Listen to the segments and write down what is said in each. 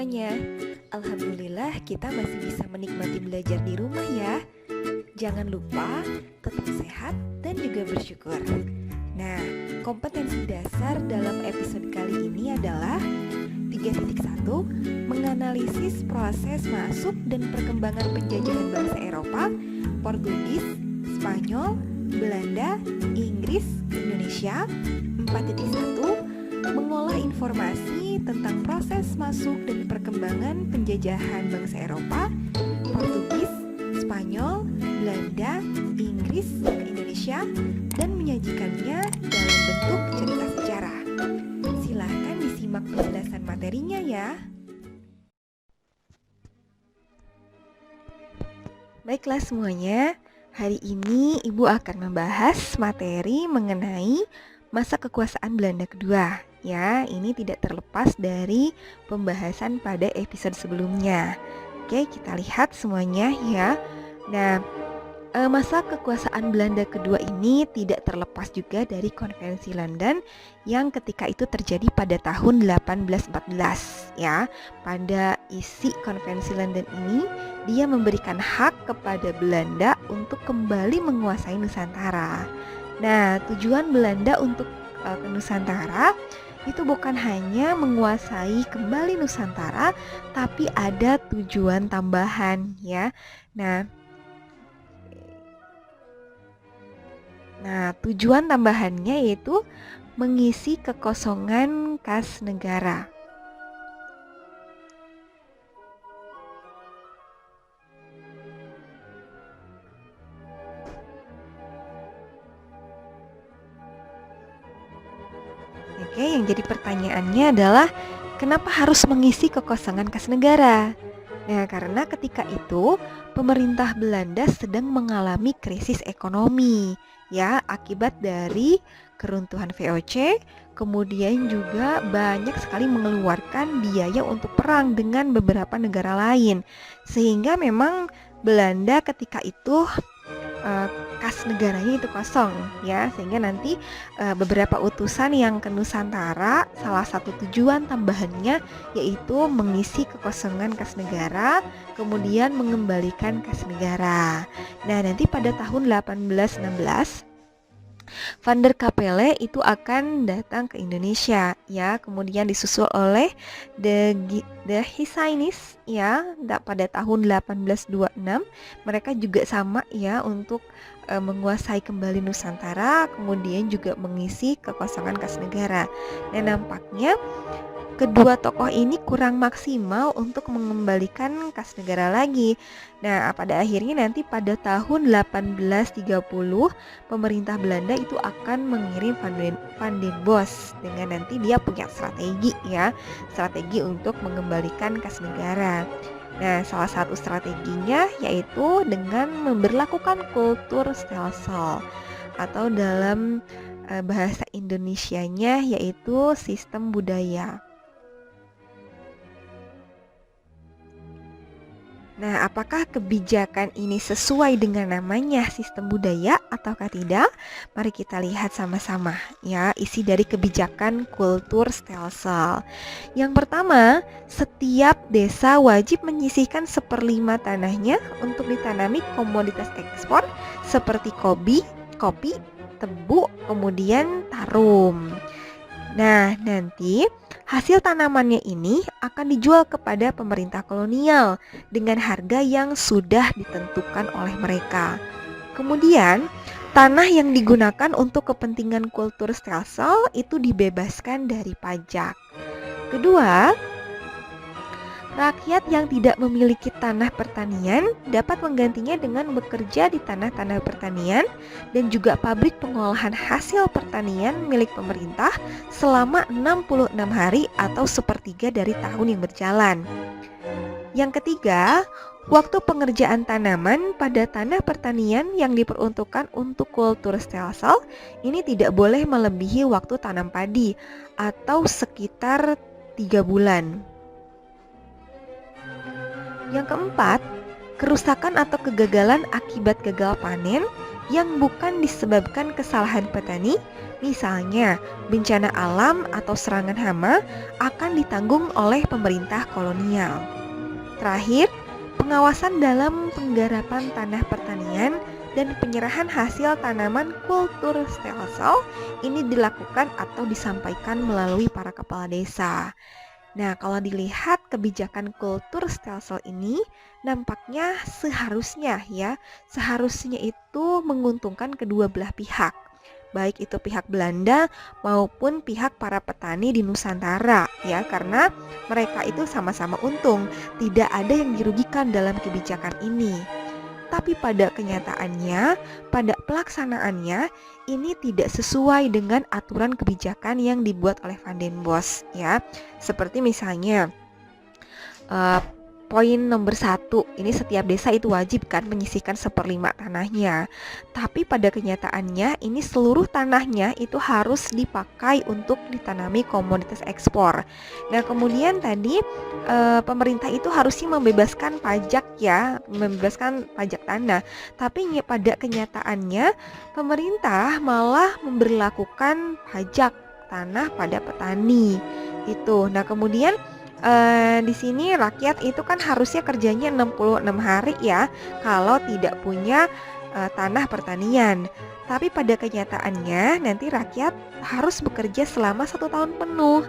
semuanya. Alhamdulillah kita masih bisa menikmati belajar di rumah ya. Jangan lupa tetap sehat dan juga bersyukur. Nah, kompetensi dasar dalam episode kali ini adalah 3.1 menganalisis proses masuk dan perkembangan penjajahan bangsa Eropa, Portugis, Spanyol, Belanda, Inggris ke Indonesia. 4.1 mengolah informasi tentang proses masuk dan perkembangan penjajahan bangsa Eropa, Portugis, Spanyol, Belanda, Inggris ke Indonesia dan menyajikannya dalam bentuk cerita sejarah. Silahkan disimak penjelasan materinya ya. Baiklah semuanya, hari ini Ibu akan membahas materi mengenai masa kekuasaan Belanda kedua. Ya, ini tidak terlepas dari pembahasan pada episode sebelumnya. Oke, kita lihat semuanya ya. Nah, masa kekuasaan Belanda kedua ini tidak terlepas juga dari Konvensi London yang ketika itu terjadi pada tahun 1814 ya. Pada isi Konvensi London ini, dia memberikan hak kepada Belanda untuk kembali menguasai Nusantara. Nah, tujuan Belanda untuk ke Nusantara itu bukan hanya menguasai kembali Nusantara, tapi ada tujuan tambahan ya. Nah, tujuan tambahannya yaitu mengisi kekosongan kas negara. Oke, yang jadi pertanyaannya adalah kenapa harus mengisi kekosongan kas negara? Nah, karena ketika itu pemerintah Belanda sedang mengalami krisis ekonomi ya, akibat dari keruntuhan VOC, kemudian juga banyak sekali mengeluarkan biaya untuk perang dengan beberapa negara lain. Sehingga memang Belanda ketika itu kas negaranya itu kosong ya, sehingga nanti beberapa utusan yang ke Nusantara, salah satu tujuan tambahannya yaitu mengisi kekosongan kas negara, kemudian mengembalikan kas negara. Nah, nanti pada tahun 1816 Van der Capelle itu akan datang ke Indonesia ya, kemudian disusul oleh The Husseinis ya pada tahun 1826. Mereka juga sama ya untuk menguasai kembali Nusantara, kemudian juga mengisi kekosongan kas negara. Dan nampaknya kedua tokoh ini kurang maksimal untuk mengembalikan kas negara lagi. Nah, pada akhirnya nanti pada tahun 1830 pemerintah Belanda itu akan mengirim Van den Bosch dengan nanti dia punya strategi ya, strategi untuk mengembalikan kas negara. Nah, salah satu strateginya yaitu dengan memberlakukan kultur stelsel atau dalam bahasa Indonesianya yaitu sistem budaya. Nah, apakah kebijakan ini sesuai dengan namanya sistem budaya ataukah tidak? Mari kita lihat sama-sama ya isi dari kebijakan kultur stelsel. Yang pertama, setiap desa wajib menyisihkan 1/5 tanahnya untuk ditanami komoditas ekspor seperti kopi, tebu, kemudian tarum. Nah, nanti hasil tanamannya ini akan dijual kepada pemerintah kolonial dengan harga yang sudah ditentukan oleh mereka. Kemudian, tanah yang digunakan untuk kepentingan kultur stelsel itu dibebaskan dari pajak. Kedua, rakyat yang tidak memiliki tanah pertanian dapat menggantinya dengan bekerja di tanah-tanah pertanian dan juga pabrik pengolahan hasil pertanian milik pemerintah selama 66 hari atau 1/3 dari tahun yang berjalan. Yang ketiga, waktu pengerjaan tanaman pada tanah pertanian yang diperuntukkan untuk kultur stelsel ini tidak boleh melebihi waktu tanam padi atau sekitar 3 bulan. Yang keempat, kerusakan atau kegagalan akibat gagal panen yang bukan disebabkan kesalahan petani, misalnya bencana alam atau serangan hama, akan ditanggung oleh pemerintah kolonial. Terakhir, pengawasan dalam penggarapan tanah pertanian dan penyerahan hasil tanaman kultur stelsel ini dilakukan atau disampaikan melalui para kepala desa. Nah, kalau dilihat kebijakan kultur stelsel ini nampaknya seharusnya itu menguntungkan kedua belah pihak, baik itu pihak Belanda maupun pihak para petani di Nusantara ya, karena mereka itu sama-sama untung, tidak ada yang dirugikan dalam kebijakan ini. Tapi pada kenyataannya, pada pelaksanaannya, ini tidak sesuai dengan aturan kebijakan yang dibuat oleh Van den Bosch ya. Seperti misalnya eh, poin nomor 1, ini setiap desa itu wajib kan menyisihkan 1/5 tanahnya. Tapi pada kenyataannya ini seluruh tanahnya itu harus dipakai untuk ditanami komoditas ekspor. Nah kemudian tadi pemerintah itu harusnya membebaskan pajak ya, membebaskan pajak tanah. Tapi pada kenyataannya pemerintah malah memberlakukan pajak tanah pada petani itu. Nah kemudian di sini rakyat itu kan harusnya kerjanya 66 hari ya, kalau tidak punya tanah pertanian. Tapi pada kenyataannya nanti rakyat harus bekerja selama 1 tahun penuh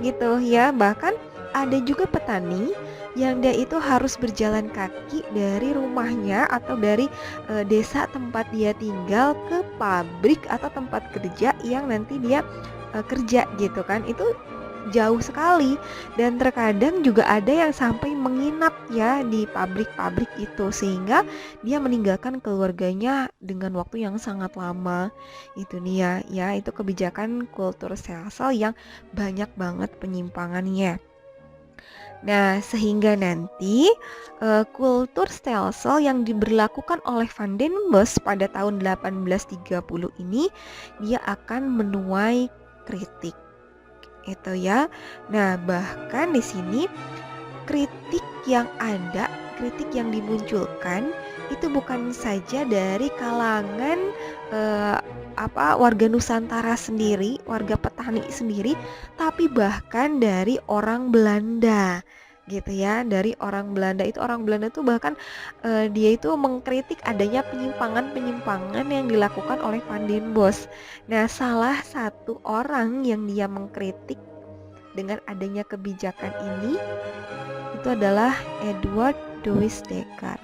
gitu ya. Bahkan ada juga petani yang dia itu harus berjalan kaki dari rumahnya atau dari desa tempat dia tinggal ke pabrik atau tempat kerja yang nanti dia kerja gitu kan. Itu jauh sekali, dan terkadang juga ada yang sampai menginap ya di pabrik-pabrik itu, sehingga dia meninggalkan keluarganya dengan waktu yang sangat lama. Itu dia ya, itu kebijakan kultur stelsel yang banyak banget penyimpangannya. Nah, sehingga nanti kultur stelsel yang diberlakukan oleh Van den Bosch pada tahun 1830 ini dia akan menuai kritik itu ya. Nah, bahkan di sini kritik yang dimunculkan itu bukan saja dari kalangan warga Nusantara sendiri, warga petani sendiri, tapi bahkan dari orang Belanda gitu ya. Dari orang Belanda itu bahkan dia itu mengkritik adanya penyimpangan-penyimpangan yang dilakukan oleh Van den Bosch. Nah, salah satu orang yang dia mengkritik dengan adanya kebijakan ini itu adalah Edward de Wisdecker.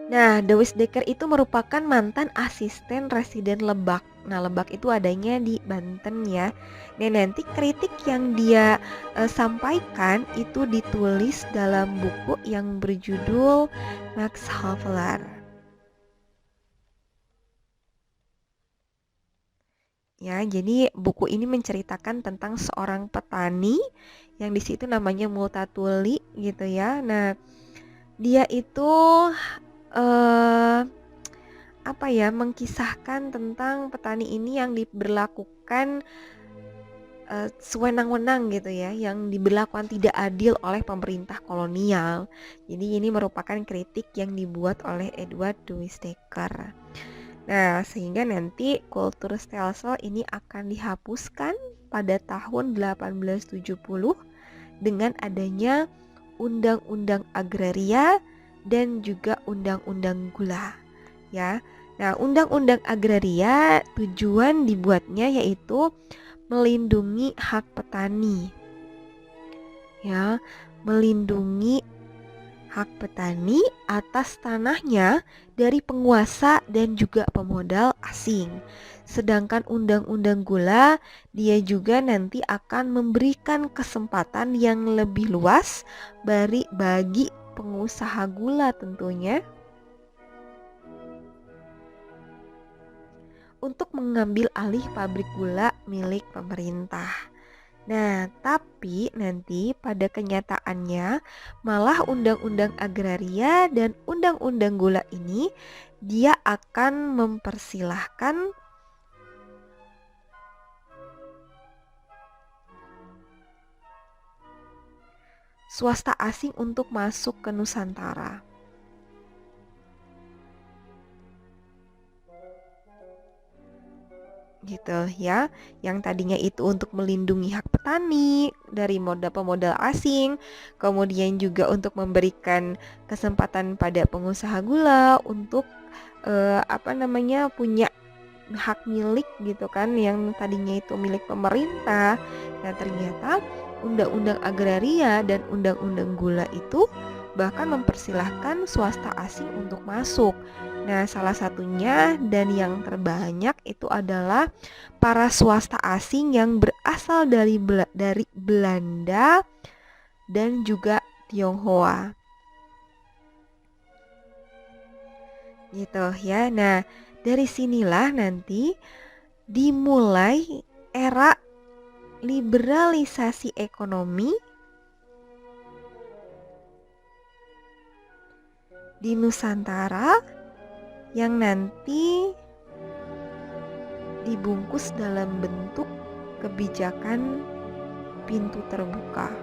Nah, de Wisdecker itu merupakan mantan asisten residen Lebak. Nah, Lebak itu adanya di Banten ya. Nah, nanti kritik yang dia sampaikan itu ditulis dalam buku yang berjudul Max Havelaar. Ya, jadi buku ini menceritakan tentang seorang petani yang di situ namanya Multatuli gitu ya. Nah, dia itu mengkisahkan tentang petani ini yang diberlakukan sewenang-wenang gitu ya, yang diberlakukan tidak adil oleh pemerintah kolonial. Jadi ini merupakan kritik yang dibuat oleh Edward de Wisdecker. Nah, sehingga nanti kultur stelsel ini akan dihapuskan pada tahun 1870 dengan adanya Undang-Undang Agraria dan juga Undang-Undang Gula ya. Nah, Undang-Undang Agraria tujuan dibuatnya yaitu melindungi hak petani ya, melindungi hak petani atas tanahnya dari penguasa dan juga pemodal asing. Sedangkan Undang-Undang Gula dia juga nanti akan memberikan kesempatan yang lebih luas bagi pengusaha gula tentunya untuk mengambil alih pabrik gula milik pemerintah. Nah, tapi nanti pada kenyataannya malah Undang-Undang Agraria dan Undang-Undang Gula ini dia akan mempersilahkan swasta asing untuk masuk ke Nusantara. Gitu ya, yang tadinya itu untuk melindungi hak petani dari pemodal asing, kemudian juga untuk memberikan kesempatan pada pengusaha gula untuk punya hak milik gitu kan, yang tadinya itu milik pemerintah. Nah, ternyata undang-undang agraria dan undang-undang gula itu bahkan mempersilahkan swasta asing untuk masuk. Nah, salah satunya dan yang terbanyak itu adalah para swasta asing yang berasal dari Belanda dan juga Tionghoa. Gitu ya. Nah, dari sinilah nanti dimulai era liberalisasi ekonomi di Nusantara yang nanti dibungkus dalam bentuk kebijakan pintu terbuka.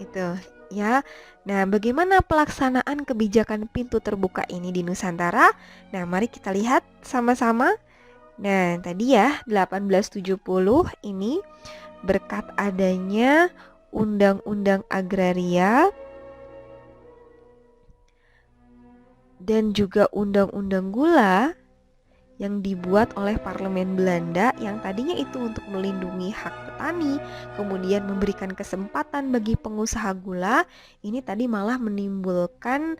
Itu ya. Nah, bagaimana pelaksanaan kebijakan pintu terbuka ini di Nusantara? Nah, mari kita lihat sama-sama. Nah, tadi ya 1870 ini berkat adanya Undang-Undang Agraria dan juga Undang-Undang Gula yang dibuat oleh Parlemen Belanda yang tadinya itu untuk melindungi hak petani, kemudian memberikan kesempatan bagi pengusaha gula, ini tadi malah menimbulkan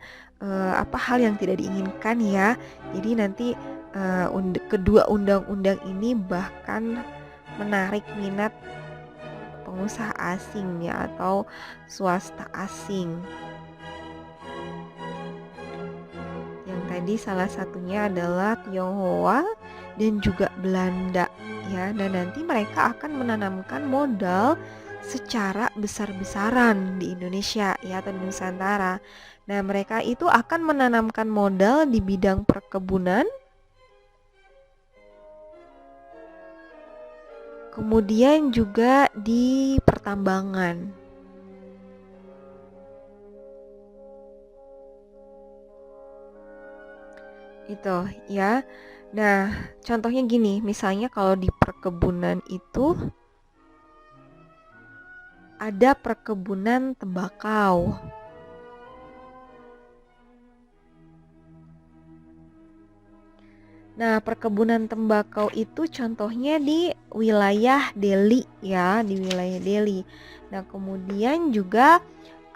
hal yang tidak diinginkan ya. Jadi nanti kedua undang-undang ini bahkan menarik minat pengusaha asing ya, atau swasta asing. Yang tadi salah satunya adalah Tionghoa dan juga Belanda ya, dan nanti mereka akan menanamkan modal secara besar-besaran di Indonesia ya, atau di Nusantara. Nah, mereka itu akan menanamkan modal di bidang perkebunan, kemudian juga di pertambangan. Itu ya. Nah, contohnya gini, misalnya kalau di perkebunan itu ada perkebunan tembakau. Nah, perkebunan tembakau itu contohnya di wilayah Delhi ya, di wilayah Delhi. Nah, kemudian juga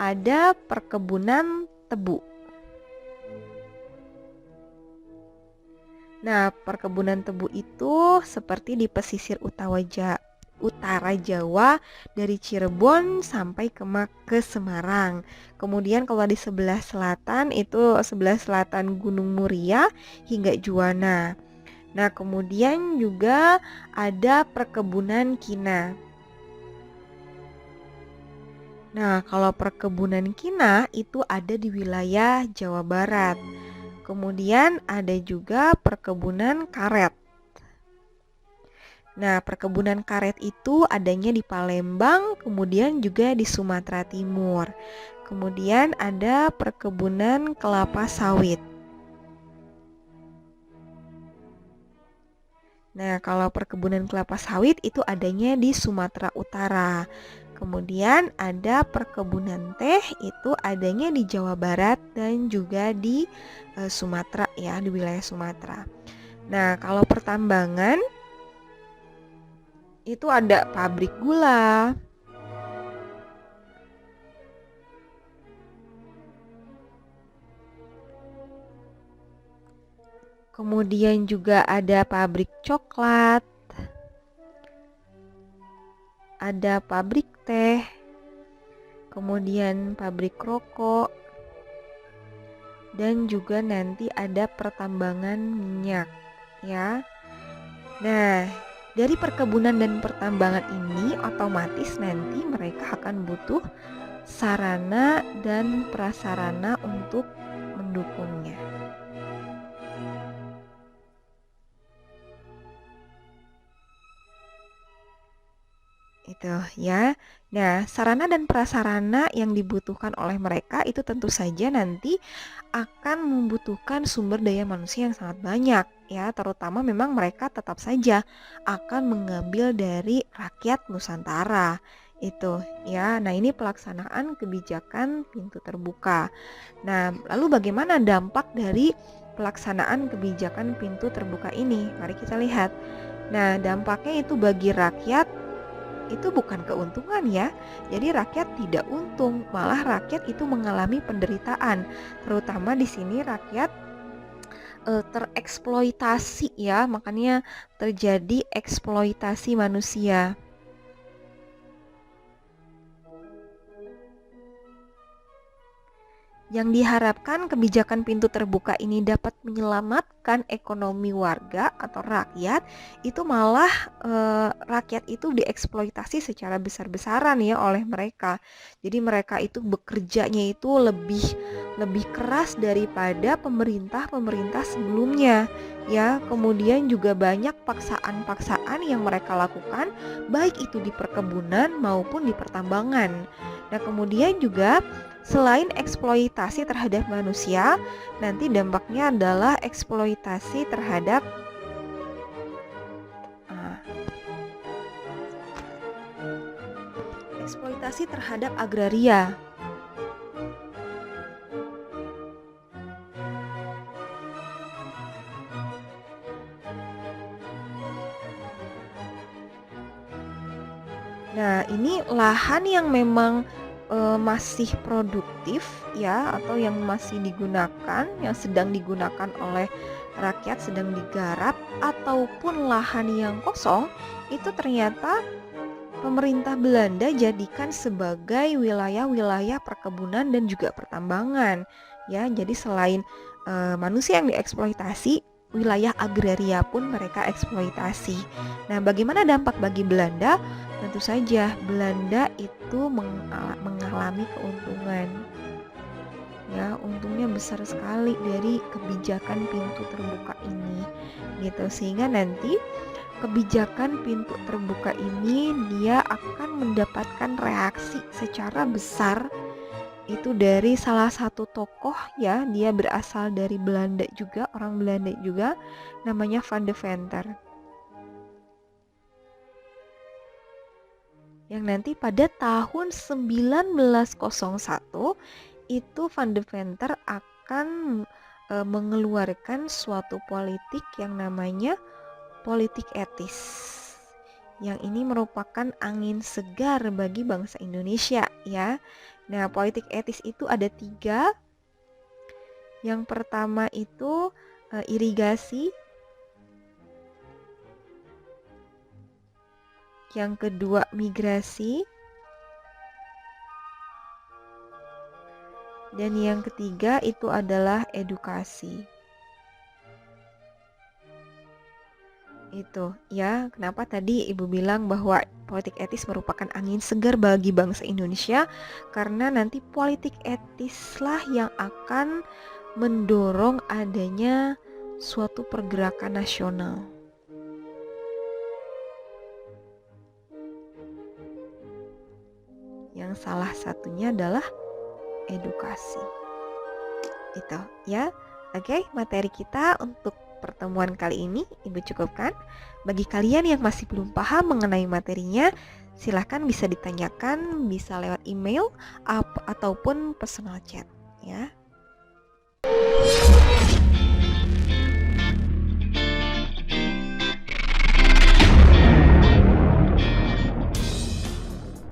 ada perkebunan tebu. Nah, perkebunan tebu itu seperti di pesisir utara Jawa dari Cirebon sampai ke Semarang. Kemudian kalau di sebelah selatan itu sebelah selatan Gunung Muria hingga Juwana. Nah, kemudian juga ada perkebunan kina. Nah, kalau perkebunan kina itu ada di wilayah Jawa Barat. Kemudian ada juga perkebunan karet. Nah, perkebunan karet itu adanya di Palembang, kemudian juga di Sumatera Timur. Kemudian ada perkebunan kelapa sawit. Nah, kalau perkebunan kelapa sawit itu adanya di Sumatera Utara. Kemudian ada perkebunan teh itu adanya di Jawa Barat dan juga di Sumatera ya, di wilayah Sumatera. Nah, kalau pertambangan itu ada pabrik gula, kemudian juga ada pabrik coklat, ada pabrik teh, kemudian pabrik rokok, dan juga nanti ada pertambangan minyak ya. Nah, dari perkebunan dan pertambangan ini otomatis nanti mereka akan butuh sarana dan prasarana untuk mendukungnya. gitu ya. Nah, sarana dan prasarana yang dibutuhkan oleh mereka itu tentu saja nanti akan membutuhkan sumber daya manusia yang sangat banyak ya, terutama memang mereka tetap saja akan mengambil dari rakyat Nusantara itu ya. Nah, ini pelaksanaan kebijakan pintu terbuka. Nah, lalu bagaimana dampak dari pelaksanaan kebijakan pintu terbuka ini? Mari kita lihat. Nah, dampaknya itu bagi rakyat itu bukan keuntungan ya. Jadi rakyat tidak untung, malah rakyat itu mengalami penderitaan. Terutama di sini rakyat tereksploitasi ya, makanya terjadi eksploitasi manusia. Yang diharapkan kebijakan pintu terbuka ini dapat menyelamatkan ekonomi warga atau rakyat, itu malah rakyat itu dieksploitasi secara besar-besaran ya oleh mereka. Jadi mereka itu bekerjanya itu lebih keras daripada pemerintah-pemerintah sebelumnya ya. Kemudian juga banyak paksaan-paksaan yang mereka lakukan, baik itu di perkebunan maupun di pertambangan. Nah, kemudian juga selain eksploitasi terhadap manusia, nanti dampaknya adalah eksploitasi terhadap uh, eksploitasi terhadap agraria. Nah, ini lahan yang memang masih produktif ya, atau yang masih digunakan, yang sedang digunakan oleh rakyat, sedang digarap, ataupun lahan yang kosong, itu ternyata pemerintah Belanda jadikan sebagai wilayah-wilayah perkebunan dan juga pertambangan ya. Jadi selain manusia yang dieksploitasi, wilayah agraria pun mereka eksploitasi. Nah, bagaimana dampak bagi Belanda? Tentu saja Belanda itu mengalami keuntungan. Ya, untungnya besar sekali dari kebijakan pintu terbuka ini. Gitu, sehingga nanti kebijakan pintu terbuka ini dia akan mendapatkan reaksi secara besar itu dari salah satu tokoh ya, dia berasal dari Belanda juga, orang Belanda juga, namanya Van de Venter. Yang nanti pada tahun 1901 itu Van de Venter akan mengeluarkan suatu politik yang namanya politik etis. Yang ini merupakan angin segar bagi bangsa Indonesia ya. Nah, politik etis itu ada 3. Yang pertama itu irigasi. Yang kedua migrasi. Dan yang ketiga itu adalah edukasi. Itu ya, kenapa tadi Ibu bilang bahwa politik etis merupakan angin segar bagi bangsa Indonesia, karena nanti politik etislah yang akan mendorong adanya suatu pergerakan nasional. Yang salah satunya adalah edukasi. Itu ya. Oke, materi kita untuk pertemuan kali ini Ibu cukupkan. Bagi kalian yang masih belum paham mengenai materinya, silahkan bisa ditanyakan, bisa lewat email ataupun personal chat ya.